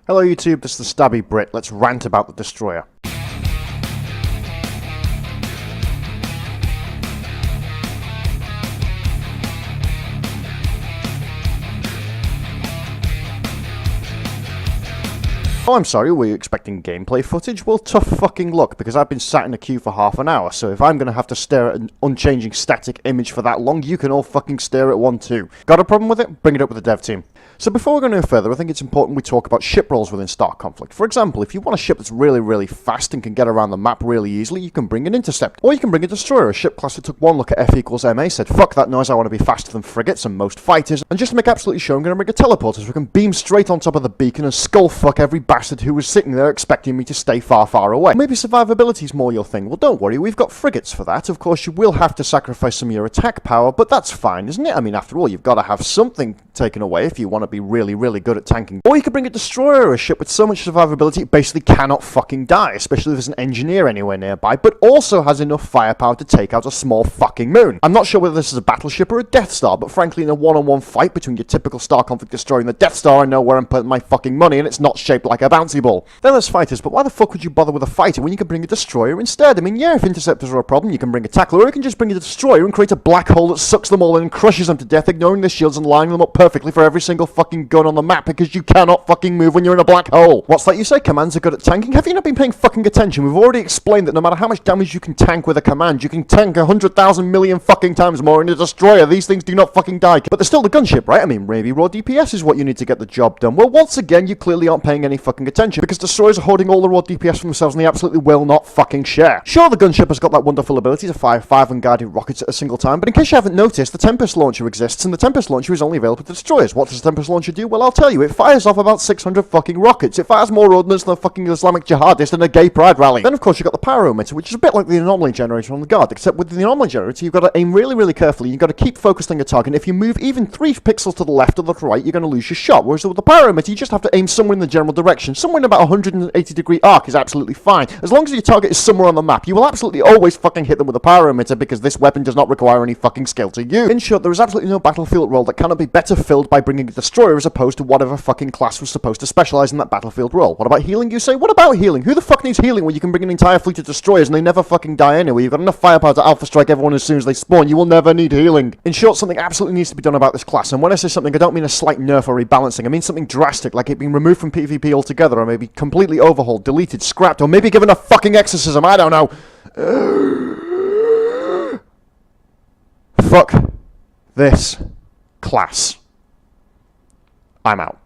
Hello YouTube, this is TheStabbyBrit. Let's rant about the Destroyer. Oh, I'm sorry, were you expecting gameplay footage? Well, tough fucking luck, because I've been sat in a queue for half an hour, so if I'm gonna have to stare at an unchanging static image for that long, you can all fucking stare at one too. Got a problem with it? Bring it up with the dev team. So before we go no further, I think it's important we talk about ship roles within Star Conflict. For example, if you want a ship that's really fast and can get around the map really easily, you can bring an Intercept. Or you can bring a Destroyer, a ship class that took one look at F equals MA, said fuck that noise, I want to be faster than frigates and most fighters, and just to make absolutely sure I'm going to bring a Teleporter so we can beam straight on top of the beacon and skull fuck every bastard who was sitting there expecting me to stay far away. Maybe survivability's more your thing. Well, don't worry, we've got frigates for that. Of course, you will have to sacrifice some of your attack power, but that's fine, isn't it? I mean, after all, you've got to have something taken away if you want to be really good at tanking. Or you could bring a Destroyer, a ship with so much survivability it basically cannot fucking die, especially if there's an engineer anywhere nearby, but also has enough firepower to take out a small fucking moon. I'm not sure whether this is a battleship or a Death Star, but frankly in a one-on-one fight between your typical Star Conflict Destroyer and the Death Star, I know where I'm putting my fucking money, and it's not shaped like a bouncy ball. Then there's fighters, but why the fuck would you bother with a fighter when you can bring a Destroyer instead? I mean, yeah, if Interceptors are a problem, you can bring a Tackler, or you can just bring a Destroyer and create a black hole that sucks them all in and crushes them to death, ignoring the shields and lining them up perfectly for every single fucking gun on the map, because you cannot fucking move when you're in a black hole. What's that you say? Commands are good at tanking? Have you not been paying fucking attention? We've already explained that no matter how much damage you can tank with a command, you can tank 100,000 million fucking times more in a Destroyer. These things do not fucking die. But they're still the gunship, right? I mean, maybe raw DPS is what you need to get the job done. Well, once again, you clearly aren't paying any fucking attention, because Destroyers are holding all the raw DPS for themselves and they absolutely will not fucking share. Sure, the gunship has got that wonderful ability to fire 5 unguided rockets at a single time, but in case you haven't noticed, the Tempest Launcher exists, and the Tempest Launcher is only available to Destroyers. What does the Tempest Launcher do? Well, I'll tell you, it fires off about 600 fucking rockets. It fires more ordnance than a fucking Islamic jihadist in a gay pride rally. Then, of course, you've got the power emitter, which is a bit like the anomaly generator on the guard, except with the anomaly generator, you've got to aim really carefully. You've got to keep focused on your target. If you move even 3 pixels to the left or the right, you're going to lose your shot. Whereas with the power emitter, you just have to aim somewhere in the general direction. Somewhere in about a 180-degree arc is absolutely fine. As long as your target is somewhere on the map, you will absolutely always fucking hit them with a power emitter, because this weapon does not require any fucking skill to use. In short, there is absolutely no battlefield role that cannot be better filled by bringing a Destroyer as opposed to whatever fucking class was supposed to specialize in that battlefield role. What about healing, you say? What about healing? Who the fuck needs healing when you can bring an entire fleet of Destroyers and they never fucking die anyway? You've got enough firepower to alpha strike everyone as soon as they spawn. You will never need healing. In short, something absolutely needs to be done about this class, and when I say something, I don't mean a slight nerf or rebalancing. I mean something drastic, like it being removed from PvP altogether, or maybe completely overhauled, deleted, scrapped, or maybe given a fucking exorcism. I don't know. Fuck this class. I'm out.